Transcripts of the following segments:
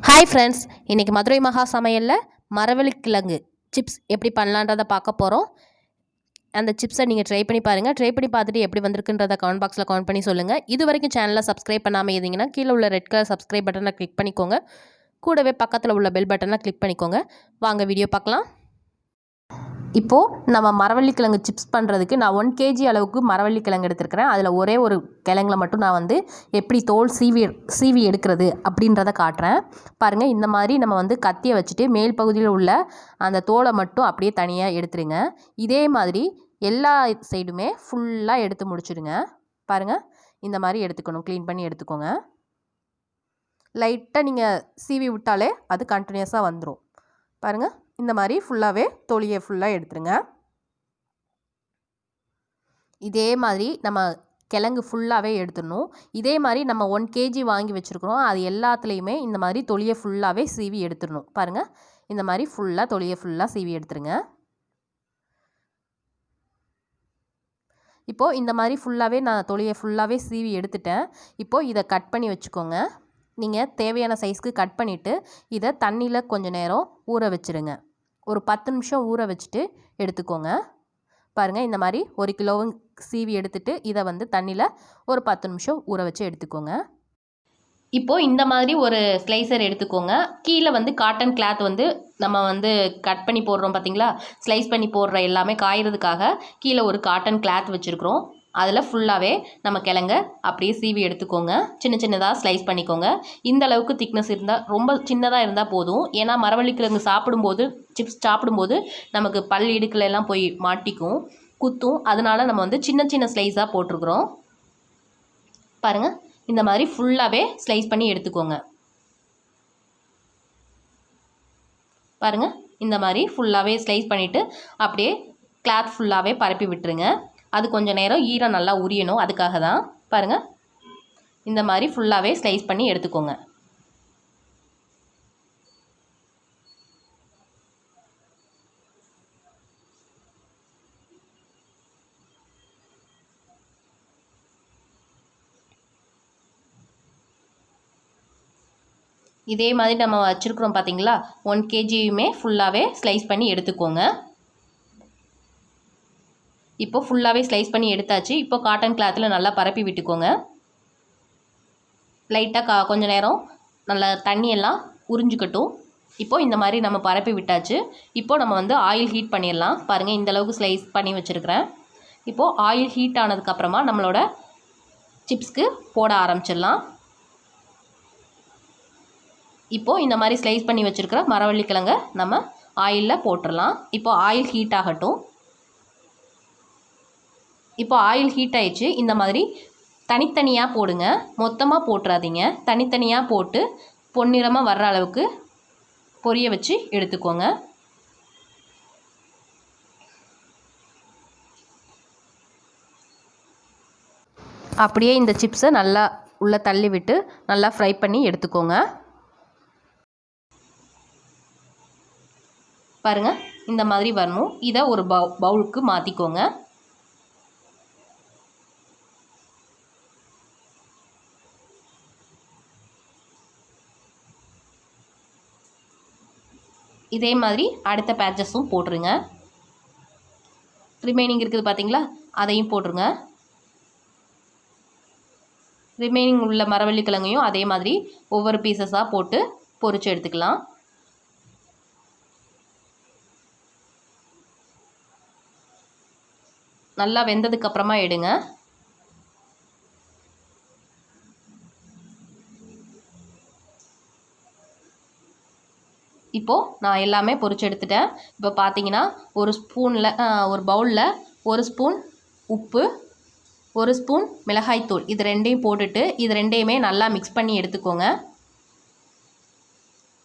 Hi friends, இன்றைக்கி மதுரை மகா சமையலில் மரவள்ளி கிழங்கு சிப்ஸ் எப்படி பண்ணலான்றதை பார்க்க போகிறோம். அந்த சிப்ஸை நீங்கள் ட்ரை பண்ணி பாருங்கள். ட்ரை பண்ணி பார்த்துட்டு எப்படி வந்திருக்குன்றதை கமெண்ட் பாக்ஸில் கமெண்ட் பண்ணி சொல்லுங்கள். இது வரைக்கும் சேனலை சப்ஸ்கிரைப் பண்ணாமல் இருந்தீங்கன்னா கீழே உள்ள ரெட் கலர் சப்ஸ்கிரைப் பட்டனை கிளிக் பண்ணிக்கோங்க. கூடவே பக்கத்தில் உள்ள பெல் பட்டனை கிளிக் பண்ணிக்கோங்க. வாங்க வீடியோ பார்க்கலாம். இப்போது நம்ம மரவள்ளி கிழங்கு சிப்ஸ் பண்ணுறதுக்கு நான் 1 kg அளவுக்கு மரவள்ளி கிழங்கு எடுத்துருக்கிறேன். அதில் ஒரே ஒரு கிழங்குல மட்டும் நான் எப்படி தோல் சீவி எடுக்கிறது அப்படின்றத காட்டுறேன். பாருங்கள், இந்த மாதிரி நம்ம கத்தியை வச்சுட்டு மேல் பகுதியில் உள்ள அந்த தோலை மட்டும் அப்படியே தனியாக எடுத்துருங்க. இதே மாதிரி எல்லா சைடுமே ஃபுல்லாக எடுத்து முடிச்சுடுங்க. பாருங்கள், இந்த மாதிரி எடுத்துக்கணும். க்ளீன் பண்ணி எடுத்துக்கோங்க. லைட்டாக நீங்கள் சீவி விட்டாலே அது கண்டினியூஸாக வந்துடும். பாருங்கள், இந்த மாதிரி ஃபுல்லாகவே தொலியை ஃபுல்லாக எடுத்துருங்க. இதே மாதிரி நம்ம கிழங்கு ஃபுல்லாகவே எடுத்துடணும். இதே மாதிரி நம்ம 1 kg வாங்கி வச்சுருக்குறோம். அது எல்லாத்துலேயுமே இந்த மாதிரி தொலியை ஃபுல்லாகவே சீவி எடுத்துடணும். பாருங்கள், இந்த மாதிரி ஃபுல்லாக தொலியை ஃபுல்லாக சீவி எடுத்துருங்க. இப்போது இந்த மாதிரி ஃபுல்லாகவே நான் தொலியை ஃபுல்லாகவே சீவி எடுத்துட்டேன். இப்போது இதை கட் பண்ணி வச்சுக்கோங்க. நீங்கள் தேவையான சைஸ்க்கு கட் பண்ணிவிட்டு இதை தண்ணியில் கொஞ்சம் நேரம் ஊற வச்சுருங்க. ஒரு 10 நிமிஷம் ஊற வச்சுட்டு எடுத்துக்கோங்க. பாருங்கள், இந்த மாதிரி 1 கிலோவும் சீவி எடுத்துட்டு இதை தண்ணியில் ஒரு 10 நிமிஷம் ஊற வச்சு எடுத்துக்கோங்க. இப்போது இந்த மாதிரி ஒரு ஸ்லைசர் எடுத்துக்கோங்க. கீழே காட்டன் கிளாத் நம்ம கட் பண்ணி போடுறோம் பார்த்தீங்களா, ஸ்லைஸ் பண்ணி போடுற எல்லாமே காயறதுக்காக கீழே ஒரு காட்டன் கிளாத் வச்சுருக்குறோம். அதில் ஃபுல்லாகவே நம்ம கிழங்க அப்படியே சீவி எடுத்துக்கோங்க. சின்ன சின்னதாக ஸ்லைஸ் பண்ணிக்கோங்க. இந்த அளவுக்கு திக்னஸ் இருந்தால், ரொம்ப சின்னதாக இருந்தால் போதும். ஏன்னா மரவள்ளி கிழங்கு சாப்பிடும்போது, சிப்ஸ் சாப்பிடும்போது நமக்கு பல் இடுக்கில் எல்லாம் போய் மாட்டிக்கும், குத்தும். அதனால் நம்ம சின்ன சின்ன ஸ்லைஸாக போட்டிருக்குறோம். பாருங்கள், இந்த மாதிரி ஃபுல்லாகவே ஸ்லைஸ் பண்ணி எடுத்துக்கோங்க. பாருங்கள், இந்த மாதிரி ஃபுல்லாகவே ஸ்லைஸ் பண்ணிவிட்டு அப்படியே கிளாத் ஃபுல்லாகவே பரப்பி விட்டுருங்க. அது கொஞ்சம் நேரம் ஈரம் நல்லா உரியணும், அதுக்காக தான். பாருங்கள், இந்த மாதிரி ஃபுல்லாகவே ஸ்லைஸ் பண்ணி எடுத்துக்கோங்க. இதே மாதிரி நம்ம வச்சுருக்குறோம் பார்த்தீங்களா, 1 kgயுமே ஃபுல்லாகவே ஸ்லைஸ் பண்ணி எடுத்துக்கோங்க. இப்போ ஃபுல்லாகவே ஸ்லைஸ் பண்ணி எடுத்தாச்சு. இப்போ காட்டன் கிளாத்தில் நல்லா பரப்பி விட்டுக்கோங்க. லைட்டாக கொஞ்சம் நேரம் நல்லா தண்ணியெல்லாம் உறிஞ்சிக்கட்டும். இப்போது இந்த மாதிரி நம்ம பரப்பி விட்டாச்சு. இப்போது நம்ம ஆயில் ஹீட் பண்ணிடலாம். பாருங்கள், இந்த அளவுக்கு ஸ்லைஸ் பண்ணி வச்சுருக்கிறேன். இப்போது ஆயில் ஹீட் ஆனதுக்கப்புறமா நம்மளோட சிப்ஸ்க்கு போட ஆரம்பிச்சிடலாம். இப்போது இந்த மாதிரி ஸ்லைஸ் பண்ணி வச்சுருக்கிற மரவள்ளி கிழங்க நம்ம ஆயிலில் போட்டுடலாம். இப்போது ஆயில் ஹீட் ஆகட்டும். இப்போ ஆயில் ஹீட் ஆயிடுச்சு. இந்த மாதிரி தனித்தனியாக போடுங்க, மொத்தமாக போட்டுறாதீங்க. தனித்தனியாக போட்டு பொன்னிறமாக வர்ற அளவுக்கு பொரிய வச்சு எடுத்துக்கோங்க. அப்படியே இந்த சிப்ஸை நல்லா உள்ளே தள்ளி விட்டு நல்லா ஃப்ரை பண்ணி எடுத்துக்கோங்க. பாருங்கள், இந்த மாதிரி வரணும். இதை ஒரு பவுலுக்கு மாற்றிக்கோங்க. இதே மாதிரி அடுத்த பேட்சஸும் போட்டுருங்க. ரிமைனிங் இருக்குது பார்த்தீங்களா, அதையும் போட்டுருங்க. ரிமைனிங் உள்ள மரவள்ளி கிழங்கையும் அதே மாதிரி ஒவ்வொரு பீசஸாக போட்டு பொரிச்சு எடுத்துக்கலாம். நல்லா வெந்ததுக்கப்புறமா எடுங்க. இப்போது நான் எல்லாமே பொரிச்சு எடுத்துட்டேன். இப்போ பார்த்தீங்கன்னா ஒரு பவுலில் 1 ஸ்பூன் உப்பு, 1 ஸ்பூன் மிளகாய்த்தூள், இது ரெண்டையும் போட்டுட்டு இது ரெண்டையுமே நல்லா மிக்ஸ் பண்ணி எடுத்துக்கோங்க.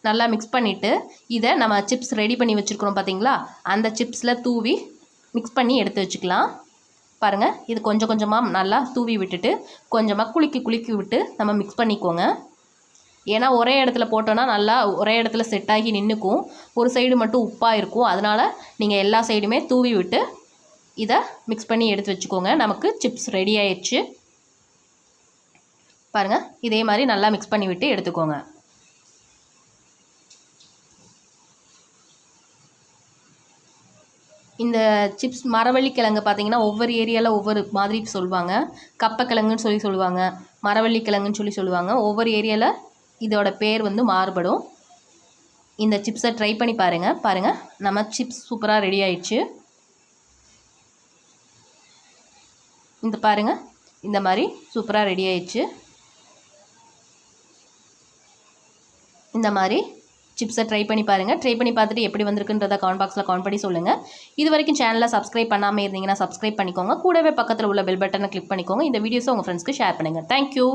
நல்லா மிக்ஸ் பண்ணிவிட்டு இதை நம்ம சிப்ஸ் ரெடி பண்ணி வச்சுருக்குறோம் பார்த்தீங்களா, அந்த சிப்ஸில் தூவி மிக்ஸ் பண்ணி எடுத்து வச்சுக்கலாம். பாருங்கள், இது கொஞ்சம் கொஞ்சமாக நல்லா தூவி விட்டுட்டு கொஞ்சமாக குலுக்கி விட்டு நம்ம மிக்ஸ் பண்ணிக்கோங்க. ஏன்னா ஒரே இடத்துல போட்டோன்னா நல்லா ஒரே இடத்துல செட் ஆகி நின்றுக்கும். ஒரு சைடு மட்டும் உப்பாக இருக்கும். அதனால் நீங்கள் எல்லா சைடுமே தூவி விட்டு இதை மிக்ஸ் பண்ணி எடுத்து வச்சுக்கோங்க. நமக்கு சிப்ஸ் ரெடி ஆயிடுச்சு. பாருங்கள், இதே மாதிரி நல்லா மிக்ஸ் பண்ணி விட்டு எடுத்துக்கோங்க. இந்த சிப்ஸ் மரவள்ளி கிழங்கு பார்த்தீங்கன்னா ஒவ்வொரு ஏரியாவில் ஒவ்வொரு மாதிரி சொல்லுவாங்க. கப்பக்கிழங்குன்னு சொல்லுவாங்க, மரவள்ளி கிழங்குன்னு சொல்லுவாங்க. ஒவ்வொரு ஏரியாவில் இதோட பேர் வந்து மாறுபடும். இந்த சிப்ஸை ட்ரை பண்ணி பாருங்கள். நம்ம சிப்ஸ் சூப்பராக ரெடி ஆயிடுச்சு. இந்த பாருங்கள், இந்த மாதிரி சூப்பராக ரெடி ஆயிடுச்சு. இந்த மாதிரி சிப்ஸை ட்ரை பண்ணி பாருங்கள். ட்ரை பண்ணி பார்த்துட்டு எப்படி வந்திருக்குன்றதை கமெண்ட் பாக்ஸில் கமெண்ட் பண்ணி சொல்லுங்கள். இது வரைக்கும் சேனலை சப்ஸ்கிரைப் பண்ணாமல் இருந்தீங்கன்னா சப்ஸ்கிரைப் பண்ணிக்கோங்க. கூடவே பக்கத்தில் உள்ள பெல் பட்டனை கிளிக் பண்ணிக்கோங்க. இந்த வீடியோஸை உங்கள் ஃப்ரெண்ட்ஸ்க்கு ஷேர் பண்ணுங்கள். தேங்க்யூ.